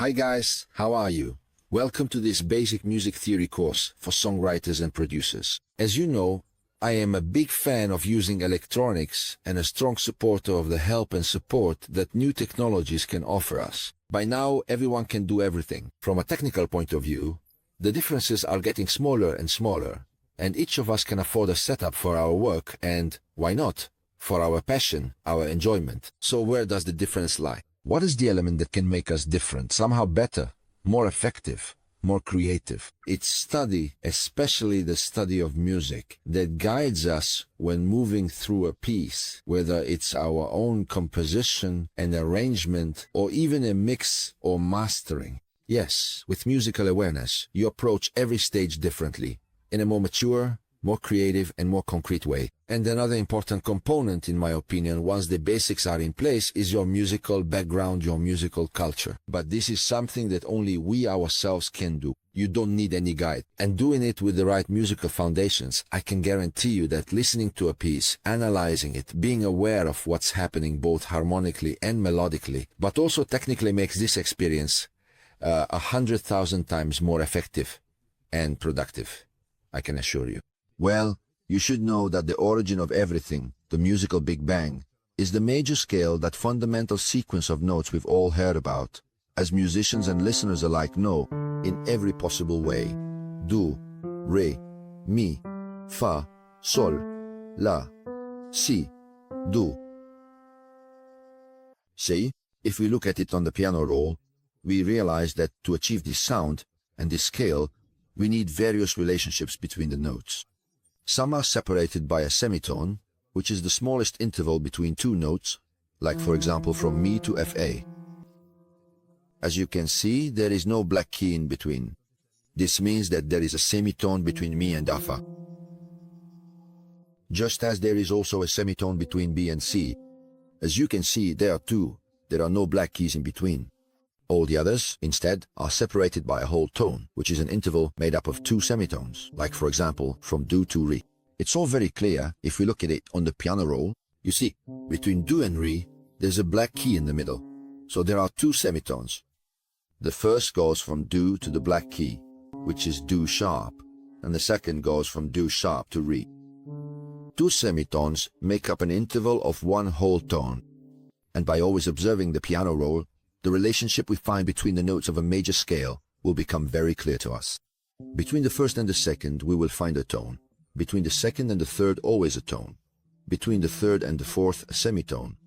Hi guys, how are you? Welcome to this basic music theory course for songwriters and producers. As you know, I am a big fan of using electronics and a strong supporter of the help and support that new technologies can offer us. By now, everyone can do everything. From a technical point of view, the differences are getting smaller and smaller, and each of us can afford a setup for our work and, why not, for our passion, our enjoyment. So where does the difference lie? What is the element that can make us different, somehow better, more effective, more creative? It's study, especially the study of music, that guides us when moving through a piece, whether it's our own composition, an arrangement, or even a mix or mastering. Yes, with musical awareness, you approach every stage differently, in a more mature, more creative and more concrete way. And another important component, in my opinion, once the basics are in place, is your musical background, your musical culture. But this is something that only we ourselves can do. You don't need any guide. And doing it with the right musical foundations, I can guarantee you that listening to a piece, analyzing it, being aware of what's happening both harmonically and melodically, but also technically makes this experience 100,000 times more effective and productive, I can assure you. Well, you should know that the origin of everything, the musical Big Bang, is the major scale, that fundamental sequence of notes we've all heard about, as musicians and listeners alike know, in every possible way. Do, re, mi, fa, sol, la, si, do. See, if we look at it on the piano roll, we realize that to achieve this sound and this scale, we need various relationships between the notes. Some are separated by a semitone, which is the smallest interval between two notes, like for example from Mi to Fa. As you can see, there is no black key in between. This means that there is a semitone between Mi and Fa. Just as there is also a semitone between B and C. As you can see, there are no black keys in between. All the others, instead, are separated by a whole tone, which is an interval made up of two semitones, like for example, from Do to Re. It's all very clear if we look at it on the piano roll. You see, between Do and Re, there's a black key in the middle, so there are two semitones. The first goes from Do to the black key, which is Do sharp, and the second goes from Do sharp to Re. Two semitones make up an interval of one whole tone, and by always observing the piano roll, the relationship we find between the notes of a major scale will become very clear to us. Between the first and the second, we will find a tone. Between the second and the third, always a tone. Between the third and the fourth, a semitone.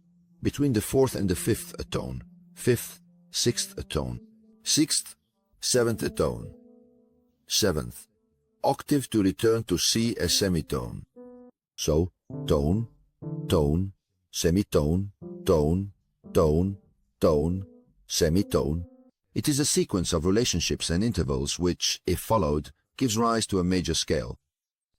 Between the fourth and the fifth, a tone. Fifth, sixth, a tone. Sixth, seventh, a tone. Seventh, octave to return to C, a semitone. So, tone, tone, semitone, tone, tone, tone, semitone. It is a sequence of relationships and intervals which, if followed, gives rise to a major scale.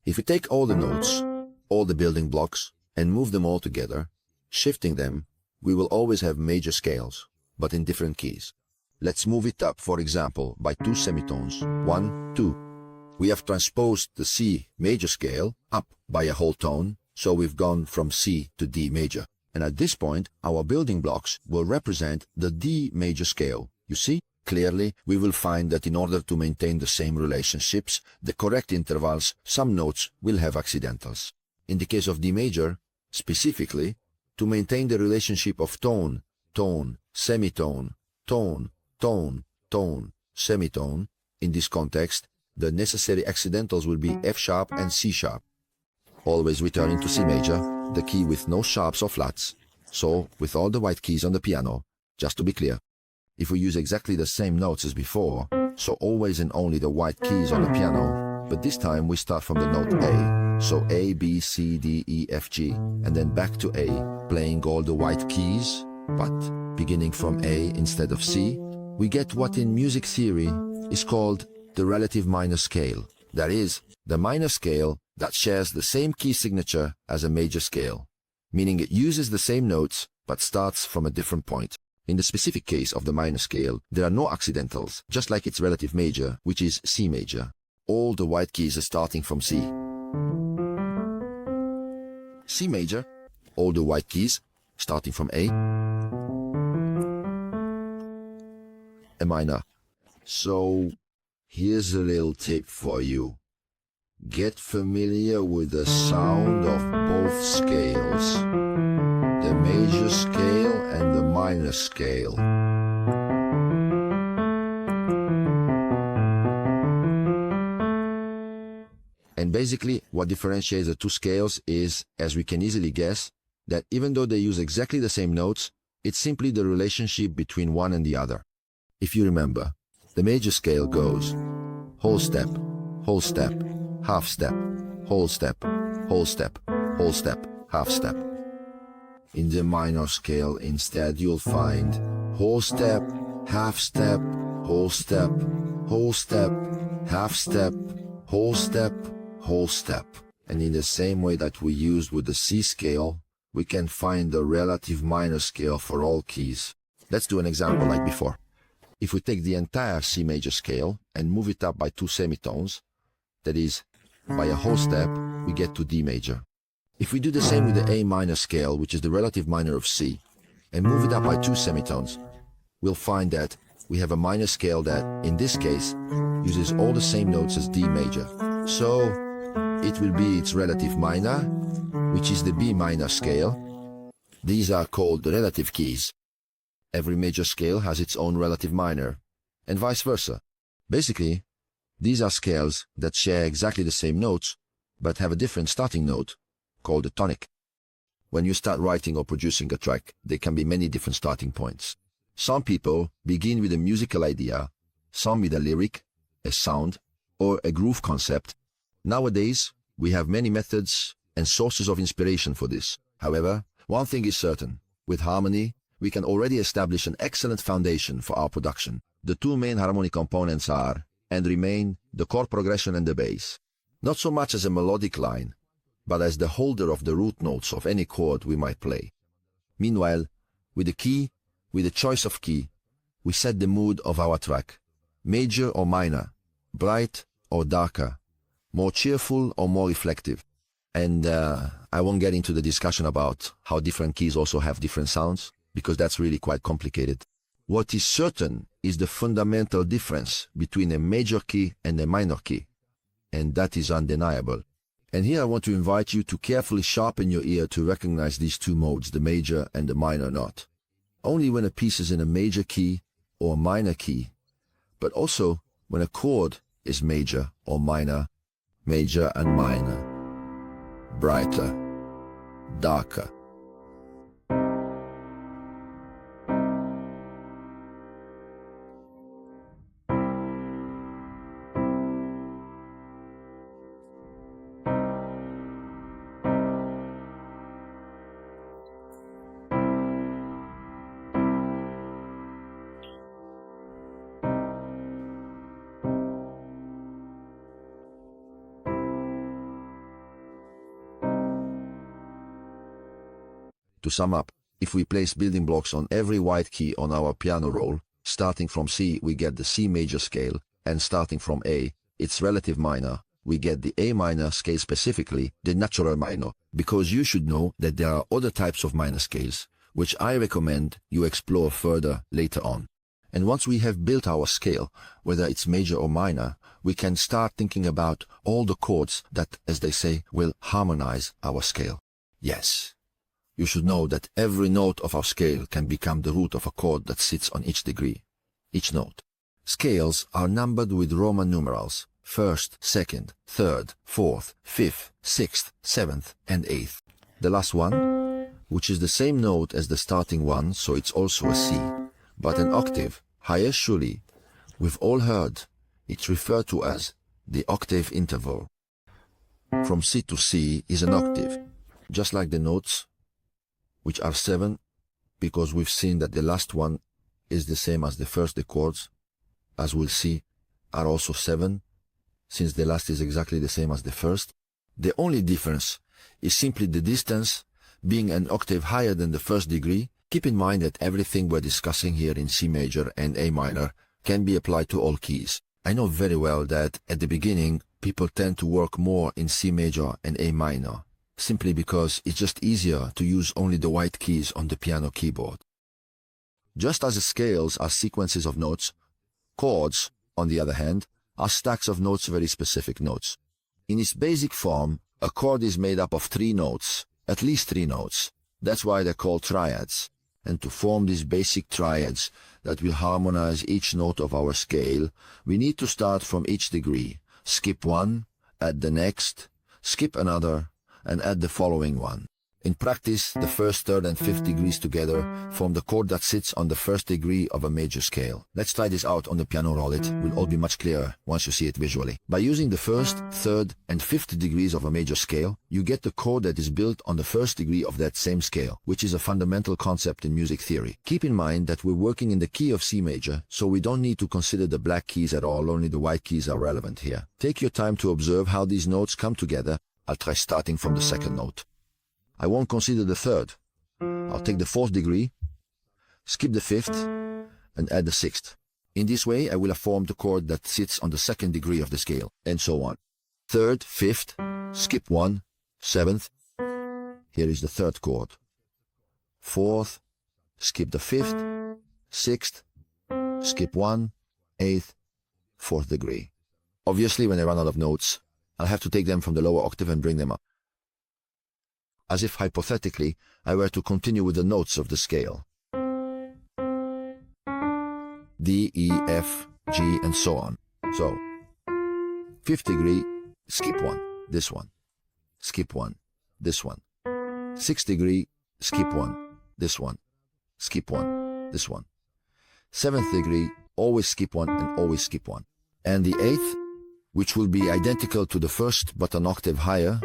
If we take all the notes, all the building blocks, and move them all together, shifting them, we will always have major scales, but in different keys. Let's move it up, for example, by two semitones, 1, 2. We have transposed the C major scale up by a whole tone, so we've gone from C to D major. And at this point, our building blocks will represent the D major scale. You see, clearly, we will find that in order to maintain the same relationships, the correct intervals, some notes will have accidentals. In the case of D major, specifically, to maintain the relationship of tone, tone, semitone, tone, tone, tone, semitone, in this context, the necessary accidentals will be F sharp and C sharp. Always returning to C major, the key with no sharps or flats, so with all the white keys on the piano, just to be clear. If we use exactly the same notes as before, so always and only the white keys on the piano, but this time we start from the note A, so A, B, C, D, E, F, G, and then back to A, playing all the white keys, but beginning from A instead of C, we get what in music theory is called the relative minor scale. That is, the minor scale that shares the same key signature as a major scale, meaning it uses the same notes but starts from a different point. In the specific case of the minor scale, there are no accidentals, just like its relative major, which is C major. All the white keys are starting from C. C major, all the white keys starting from A. A minor. So, here's a little tip for you. Get familiar with the sound of both scales, the major scale and the minor scale. And basically, what differentiates the two scales is, as we can easily guess, that even though they use exactly the same notes, it's simply the relationship between one and the other. If you remember, the major scale goes whole step, half step, whole step, whole step, whole step, half step. In the minor scale, instead, you'll find whole step, half step, whole step, whole step, half step, whole step, whole step. And in the same way that we used with the C scale, we can find the relative minor scale for all keys. Let's do an example like before. If we take the entire C major scale and move it up by 2 semitones, that is, by a whole step, we get to D major. If we do the same with the A minor scale, which is the relative minor of C, and move it up by 2 semitones, we'll find that we have a minor scale that, in this case, uses all the same notes as D major. So, it will be its relative minor, which is the B minor scale. These are called the relative keys. Every major scale has its own relative minor, and vice versa. Basically, these are scales that share exactly the same notes, but have a different starting note, called a tonic. When you start writing or producing a track, there can be many different starting points. Some people begin with a musical idea, some with a lyric, a sound, or a groove concept. Nowadays, we have many methods and sources of inspiration for this. However, one thing is certain. With harmony, we can already establish an excellent foundation for our production. The two main harmonic components are, and remain, the chord progression and the bass. Not so much as a melodic line, but as the holder of the root notes of any chord we might play. Meanwhile, with the key, with the choice of key, we set the mood of our track. Major or minor, bright or darker, more cheerful or more reflective. And I won't get into the discussion about how different keys also have different sounds, because that's really quite complicated. What is certain is the fundamental difference between a major key and a minor key, and that is undeniable. And here I want to invite you to carefully sharpen your ear to recognize these two modes, the major and the minor note. Only when a piece is in a major key or minor key, but also when a chord is major or minor, major and minor, brighter, darker. To sum up, if we place building blocks on every white key on our piano roll, starting from C we get the C major scale, and starting from A, its relative minor, we get the A minor scale, specifically the natural minor, because you should know that there are other types of minor scales, which I recommend you explore further later on. And once we have built our scale, whether it's major or minor, we can start thinking about all the chords that, as they say, will harmonize our scale. Yes. You should know that every note of our scale can become the root of a chord that sits on each degree, each note. Scales are numbered with Roman numerals, 1st, 2nd, 3rd, 4th, 5th, 6th, 7th, and 8th. The last one, which is the same note as the starting one, so it's also a C, but an octave higher surely. We've all heard it's referred to as the octave interval. From C to C is an octave, just like the notes, which are 7, because we've seen that the last one is the same as the first. The chords, as we'll see, are also 7, since the last is exactly the same as the first. The only difference is simply the distance being an octave higher than the first degree. Keep in mind that everything we're discussing here in C major and A minor can be applied to all keys. I know very well that at the beginning, people tend to work more in C major and A minor, simply because it's just easier to use only the white keys on the piano keyboard. Just as the scales are sequences of notes, Chords, on the other hand, are stacks of notes, very specific notes. In its basic form, a chord is made up of 3 notes, at least 3 notes. That's why they're called triads. And to form these basic triads that will harmonize each note of our scale, we need to start from each degree, skip one, add the next, skip another, and add the following one. In practice, the first, third, and fifth degrees together form the chord that sits on the first degree of a major scale. Let's try this out on the piano roll. It will all be much clearer once you see it visually. By using the first, third, and fifth degrees of a major scale, you get the chord that is built on the first degree of that same scale, which is a fundamental concept in music theory. Keep in mind that we're working in the key of C major, so we don't need to consider the black keys at all, only the white keys are relevant here. Take your time to observe how these notes come together. I'll try starting from the second note. I won't consider the third. I'll take the fourth degree, skip the fifth, and add the sixth. In this way, I will have formed the chord that sits on the second degree of the scale, and so on. Third, fifth, skip one, seventh. Here is the third chord. Fourth, skip the fifth, sixth, skip one, eighth, fourth degree. Obviously, when I run out of notes, I'll have to take them from the lower octave and bring them up, as if hypothetically I were to continue with the notes of the scale. D, E, F, G, and so on. So, fifth degree, skip one, this one, skip one, this one. Sixth degree, skip one, this one, skip one, this one. Seventh degree, always skip one and always skip one. And the eighth, which will be identical to the first but an octave higher,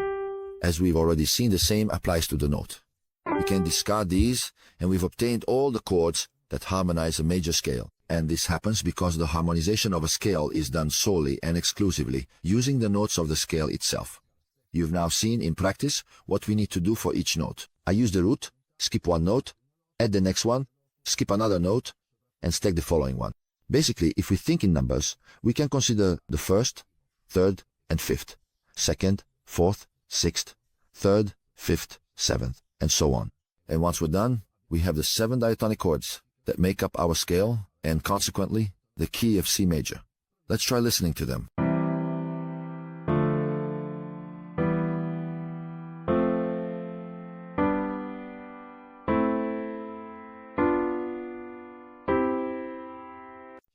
as we've already seen, the same applies to the note. We can discard these, and we've obtained all the chords that harmonize a major scale. And this happens because the harmonization of a scale is done solely and exclusively using the notes of the scale itself. You've now seen in practice what we need to do for each note. I use the root, skip one note, add the next one, skip another note, and stack the following one. Basically, if we think in numbers, we can consider the first, third, and fifth, second, fourth, sixth, third, fifth, seventh, and so on. And once we're done, we have the 7 diatonic chords that make up our scale and consequently the key of C major. Let's try listening to them.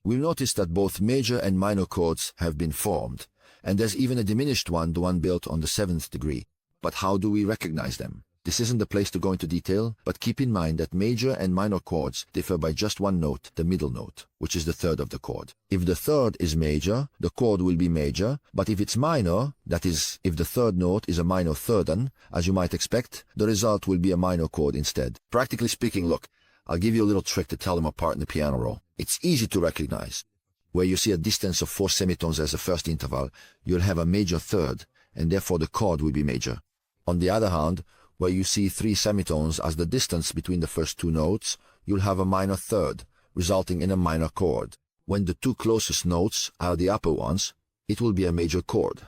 We'll notice that both major and minor chords have been formed, and there's even a diminished one, the one built on the 7th degree. But how do we recognize them? This isn't the place to go into detail, but keep in mind that major and minor chords differ by just one note, the middle note, which is the third of the chord. If the third is major, the chord will be major, but if it's minor, that is, if the third note is a minor thirden, as you might expect, the result will be a minor chord instead. Practically speaking, look, I'll give you a little trick to tell them apart in the piano roll. It's easy to recognize. Where you see a distance of 4 semitones as the first interval, you'll have a major third, and therefore the chord will be major. On the other hand, where you see 3 semitones as the distance between the first 2 notes, you'll have a minor third, resulting in a minor chord. When the 2 closest notes are the upper ones, it will be a major chord.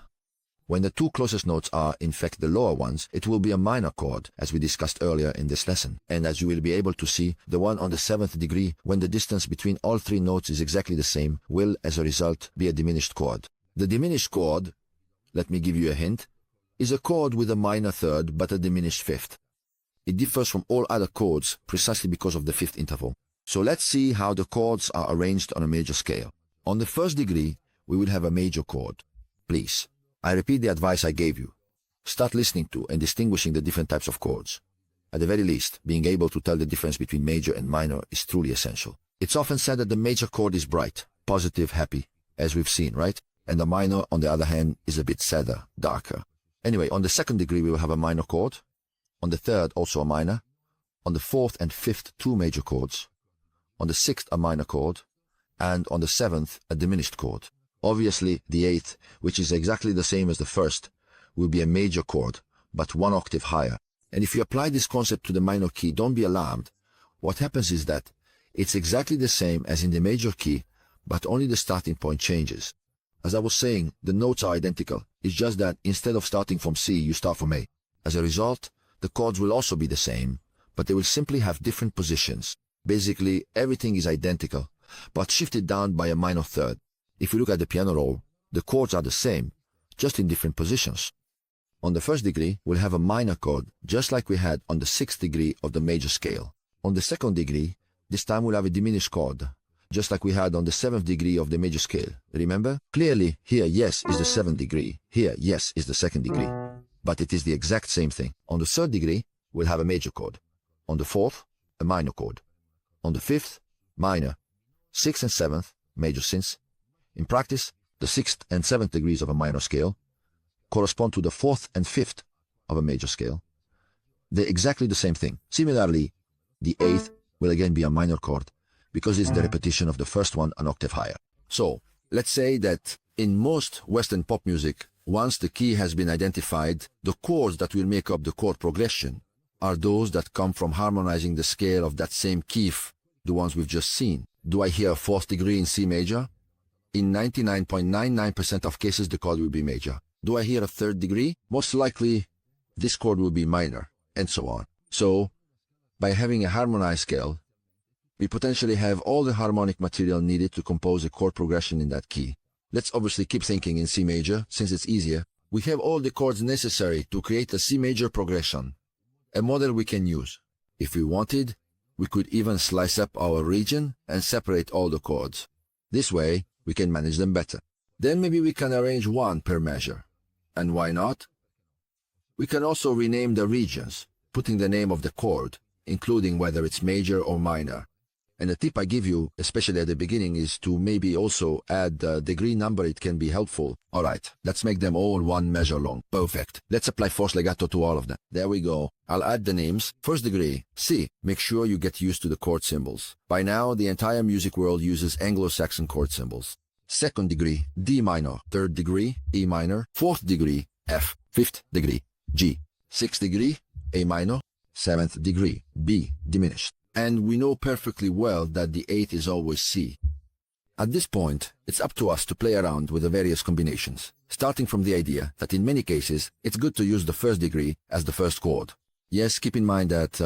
When the 2 closest notes are, in fact, the lower ones, it will be a minor chord, as we discussed earlier in this lesson. And as you will be able to see, the one on the 7th degree, when the distance between all 3 notes is exactly the same, will, as a result, be a diminished chord. The diminished chord, let me give you a hint, is a chord with a minor third but a diminished fifth. It differs from all other chords precisely because of the fifth interval. So let's see how the chords are arranged on a major scale. On the first degree, we will have a major chord. Please, I repeat the advice I gave you. Start listening to and distinguishing the different types of chords. At the very least, being able to tell the difference between major and minor is truly essential. It's often said that the major chord is bright, positive, happy, as we've seen, right? And the minor, on the other hand, is a bit sadder, darker. Anyway, on the second degree, we will have a minor chord. On the third, also a minor. On the fourth and fifth, 2 major chords. On the sixth, a minor chord. And on the 7th, a diminished chord. Obviously, the 8th, which is exactly the same as the first, will be a major chord, but 1 octave higher. And if you apply this concept to the minor key, don't be alarmed. What happens is that it's exactly the same as in the major key, but only the starting point changes. As I was saying, the notes are identical. It's just that instead of starting from C, you start from A. As a result, the chords will also be the same, but they will simply have different positions. Basically, everything is identical, but shifted down by a minor third. If we look at the piano roll, the chords are the same, just in different positions. On the first degree, we'll have a minor chord, just like we had on the sixth degree of the major scale. On the second degree, this time we'll have a diminished chord, just like we had on the seventh degree of the major scale. Remember? Clearly, here yes is the seventh degree, here yes is the second degree. But it is the exact same thing. On the third degree, we'll have a major chord. On the fourth, a minor chord. On the fifth, minor. Sixth and seventh, major since. In practice, the sixth and seventh degrees of a minor scale correspond to the fourth and fifth of a major scale. They're exactly the same thing. Similarly, the eighth will again be a minor chord because it's the repetition of the first one an octave higher. So, let's say that in most Western pop music, once the key has been identified, the chords that will make up the chord progression are those that come from harmonizing the scale of that same key, the ones we've just seen. Do I hear a fourth degree in C major? In 99.99% of cases, the chord will be major. Do I hear a third degree? Most likely, this chord will be minor, and so on. So, by having a harmonized scale, we potentially have all the harmonic material needed to compose a chord progression in that key. Let's obviously keep thinking in C major, since it's easier. We have all the chords necessary to create a C major progression, a model we can use. If we wanted, we could even slice up our region and separate all the chords. This way, we can manage them better. Then maybe we can arrange one per measure. And why not? We can also rename the regions, putting the name of the chord, including whether it's major or minor. And the tip I give you, especially at the beginning, is to maybe also add the degree number. It can be helpful. Alright, let's make them all one measure long. Perfect. Let's apply force legato to all of them. There we go. I'll add the names. First degree, C. Make sure you get used to the chord symbols. By now, the entire music world uses Anglo-Saxon chord symbols. Second degree, D minor. Third degree, E minor. Fourth degree, F. Fifth degree, G. Sixth degree, A minor. Seventh degree, B diminished. And we know perfectly well that the eighth is always C. At this point, it's up to us to play around with the various combinations, starting from the idea that in many cases, it's good to use the first degree as the first chord. Yes, keep in mind that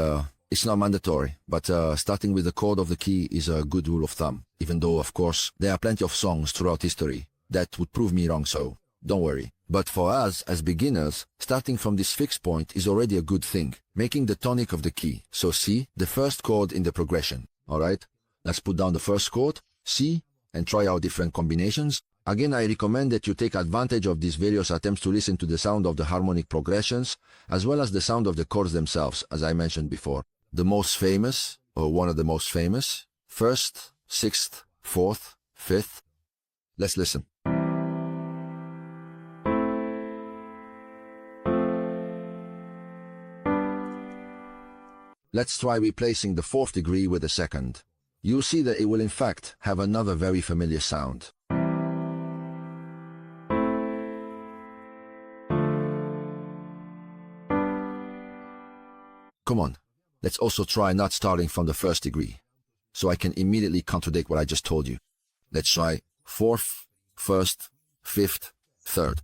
it's not mandatory, but starting with the chord of the key is a good rule of thumb, even though, of course, there are plenty of songs throughout history that would prove me wrong, so don't worry. But for us, as beginners, starting from this fixed point is already a good thing, making the tonic of the key. So C, the first chord in the progression. Alright, let's put down the first chord, C, and try out different combinations. Again, I recommend that you take advantage of these various attempts to listen to the sound of the harmonic progressions, as well as the sound of the chords themselves, as I mentioned before. The most famous, or one of the most famous, first, sixth, fourth, fifth. Let's listen. Let's try replacing the fourth degree with the second. You'll see that it will in fact have another very familiar sound. Come on, let's also try not starting from the first degree, so I can immediately contradict what I just told you. Let's try fourth, first, fifth, third.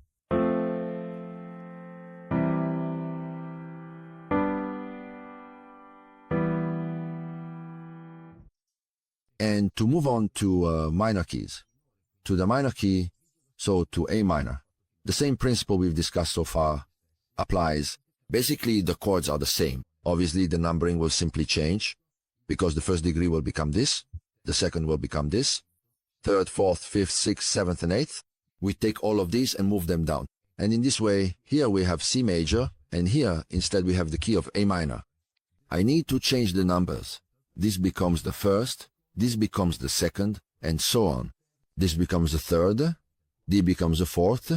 And to move on to minor keys, to the minor key, so to A minor, the same principle we've discussed so far applies. Basically, the chords are the same. Obviously, the numbering will simply change, because the first degree will become this, the second will become this, third, fourth, fifth, sixth, seventh, and eighth. We take all of these and move them down. And in this way, here we have C major, and here, instead, we have the key of A minor. I need to change the numbers. This becomes the first, this becomes the second, and so on. This becomes the third, D becomes the fourth,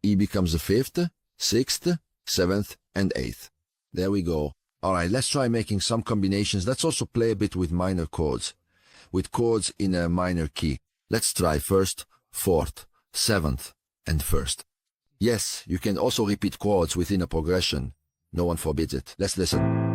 E becomes the fifth, sixth, seventh, and eighth. There we go. Alright, let's try making some combinations. Let's also play a bit with minor chords, with chords in a minor key. Let's try first, fourth, seventh, and first. Yes, you can also repeat chords within a progression. No one forbids it. Let's listen.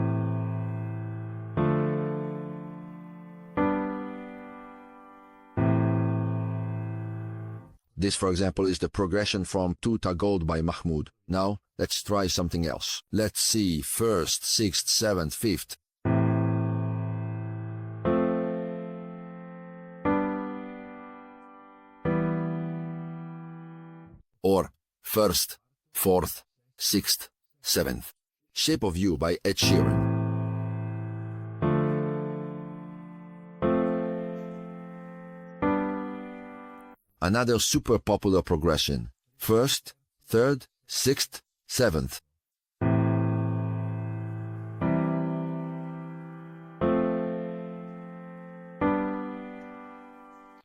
This, for example, is the progression from Tuta Gold by Mahmoud. Now, let's try something else. Let's see, first, sixth, seventh, fifth. or first, fourth, sixth, seventh. Shape of You by Ed Sheeran. Another super popular progression. First, third, sixth, seventh.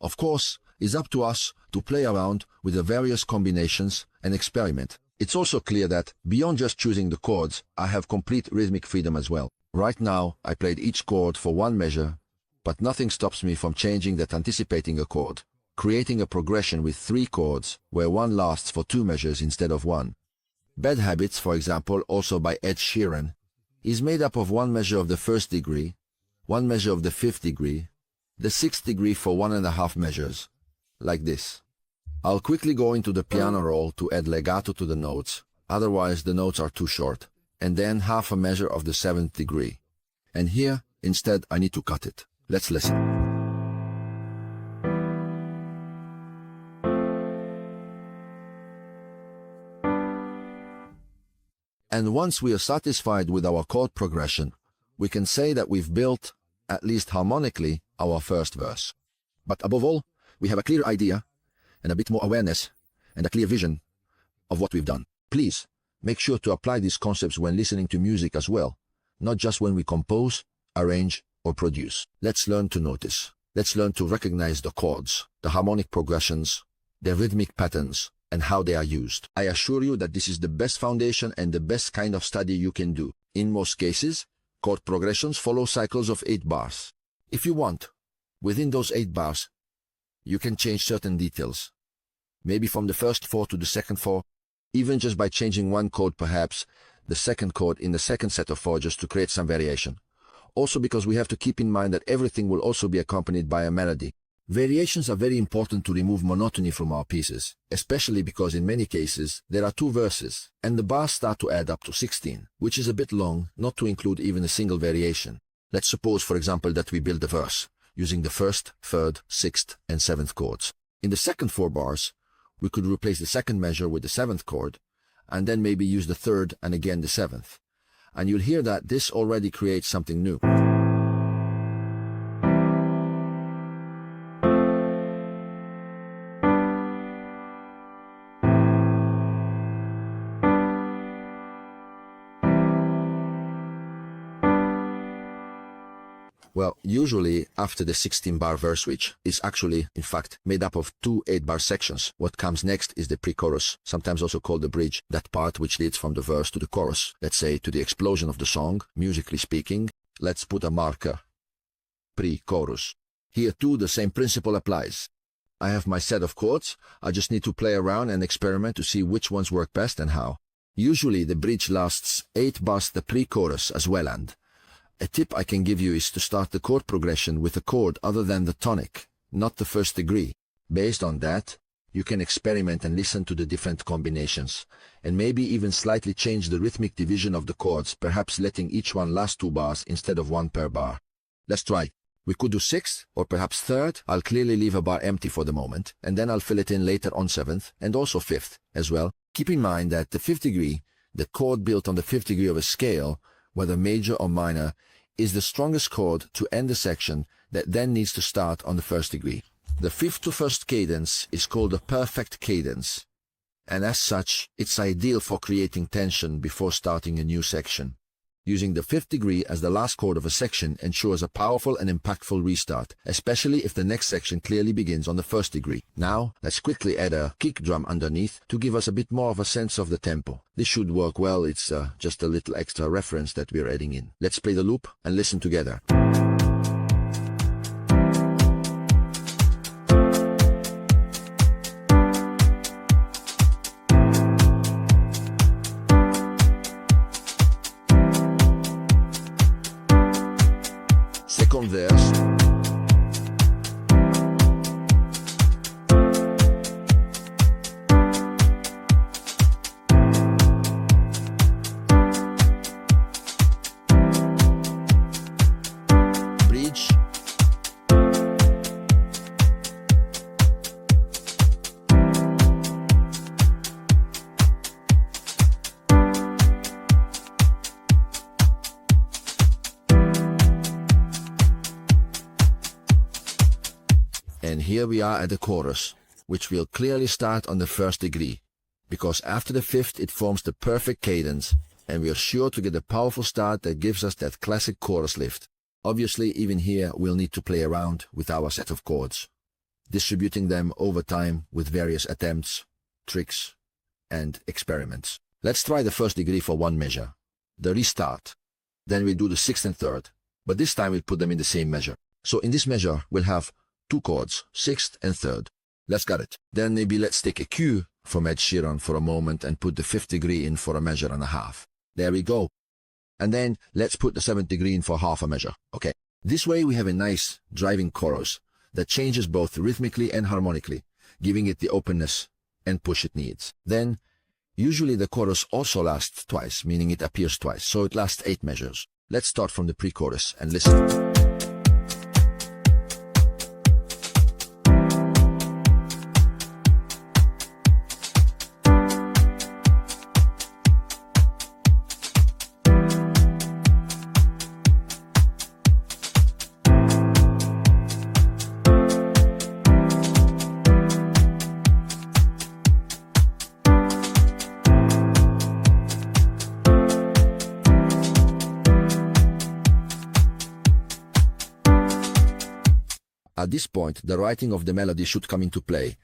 Of course, it's up to us to play around with the various combinations and experiment. It's also clear that, beyond just choosing the chords, I have complete rhythmic freedom as well. Right now, I played each chord for one measure, but nothing stops me from changing that, anticipating a chord, creating a progression with 3 chords, where one lasts for 2 measures instead of 1. Bad Habits, for example, also by Ed Sheeran, is made up of 1 measure of the 1st degree, 1 measure of the 5th degree, the 6th degree for 1.5 measures, like this. I'll quickly go into the piano roll to add legato to the notes, otherwise the notes are too short, and then half a measure of the 7th degree. And here, instead, I need to cut it. Let's listen. And once we are satisfied with our chord progression, we can say that we've built, at least harmonically, our first verse. But above all, we have a clear idea, and a bit more awareness, and a clear vision of what we've done. Please, make sure to apply these concepts when listening to music as well, not just when we compose, arrange, or produce. Let's learn to notice. Let's learn to recognize the chords, the harmonic progressions, their rhythmic patterns, and how they are used. I assure you that this is the best foundation and the best kind of study you can do. In most cases, chord progressions follow cycles of 8 bars. If you want, within those 8 bars, you can change certain details. Maybe from the first 4 to the second 4, even just by changing one chord, perhaps the second chord in the second set of 4, just to create some variation. Also because we have to keep in mind that everything will also be accompanied by a melody. Variations are very important to remove monotony from our pieces, especially because in many cases there are 2 verses, and the bars start to add up to 16, which is a bit long not to include even a single variation. Let's suppose, for example, that we build a verse using the 1st, 3rd, 6th, and 7th chords. In the second 4 bars, we could replace the second measure with the 7th chord, and then maybe use the 3rd and again the 7th. And you'll hear that this already creates something new. Well, usually after the 16-bar verse, which is actually, in fact, made up of 2 8-bar sections, what comes next is the pre-chorus, sometimes also called the bridge, that part which leads from the verse to the chorus, let's say to the explosion of the song, musically speaking. Let's put a marker. Pre-chorus. Here too, the same principle applies. I have my set of chords, I just need to play around and experiment to see which ones work best and how. Usually the bridge lasts 8 bars the pre-chorus as well, and a tip I can give you is to start the chord progression with a chord other than the tonic, not the 1st degree. Based on that, you can experiment and listen to the different combinations, and maybe even slightly change the rhythmic division of the chords, perhaps letting each one last 2 bars instead of 1 per bar. Let's try. We could do 6th or perhaps 3rd. I'll clearly leave a bar empty for the moment, and then I'll fill it in later on 7th and also 5th as well. Keep in mind that the 5th degree, the chord built on the 5th degree of a scale, whether major or minor, is the strongest chord to end the section that then needs to start on the 1st degree. The 5th to 1st cadence is called a perfect cadence, and as such, it's ideal for creating tension before starting a new section. Using the 5th degree as the last chord of a section ensures a powerful and impactful restart, especially if the next section clearly begins on the 1st degree. Now, let's quickly add a kick drum underneath to give us a bit more of a sense of the tempo. This should work well, it's just a little extra reference that we're adding in. Let's play the loop and listen together. Second verse. here we are at the chorus, which will clearly start on the first degree, because after the fifth it forms the perfect cadence, and we are sure to get a powerful start that gives us that classic chorus lift. Obviously, even here we'll need to play around with our set of chords, distributing them over time with various attempts, tricks, and experiments. Let's try the first degree for one measure, the restart. Then we do the sixth and third, but this time we'll put them in the same measure. So in this measure, we'll have two chords, sixth and third. Let's get it. Then maybe let's take a cue from Ed Sheeran for a moment and put the fifth degree in for a measure and a half. There we go. And then let's put the seventh degree in for half a measure. Okay. This way we have a nice driving chorus that changes both rhythmically and harmonically, giving it the openness and push it needs. Then, usually the chorus also lasts twice, meaning it appears twice, so it lasts 8 measures. Let's start from the pre-chorus and listen. At this point, the writing of the melody should come into play,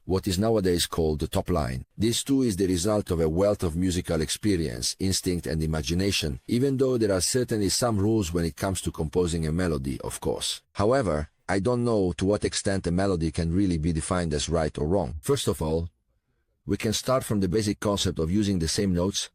what is nowadays called the top line. This too is the result of a wealth of musical experience, instinct and imagination, even though there are certainly some rules when it comes to composing a melody, of course. However, I don't know to what extent a melody can really be defined as right or wrong. First of all, we can start from the basic concept of using the same notes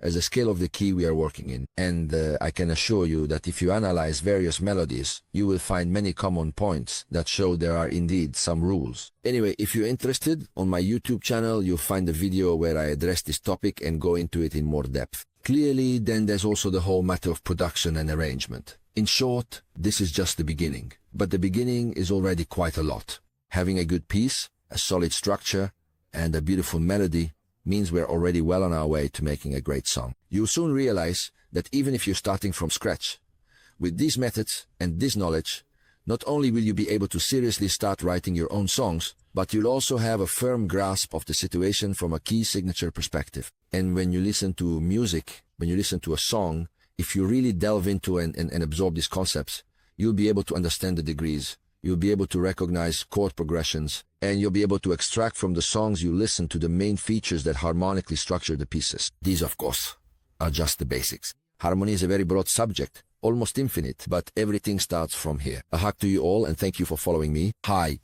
as the scale of the key we are working in. And I can assure you that if you analyze various melodies, you will find many common points that show there are indeed some rules. Anyway, if you're interested, on my YouTube channel you'll find a video where I address this topic and go into it in more depth. Clearly, then there's also the whole matter of production and arrangement. In short, this is just the beginning. But the beginning is already quite a lot. Having a good piece, a solid structure, and a beautiful melody means we're already well on our way to making a great song. You'll soon realize that even if you're starting from scratch, with these methods and this knowledge, not only will you be able to seriously start writing your own songs, but you'll also have a firm grasp of the situation from a key signature perspective. And when you listen to music, when you listen to a song, if you really delve into and absorb these concepts, you'll be able to understand the degrees. You'll be able to recognize chord progressions, and you'll be able to extract from the songs you listen to the main features that harmonically structure the pieces. These, of course, are just the basics. Harmony is a very broad subject, almost infinite, but everything starts from here. A hug to you all, and thank you for following me. Hi.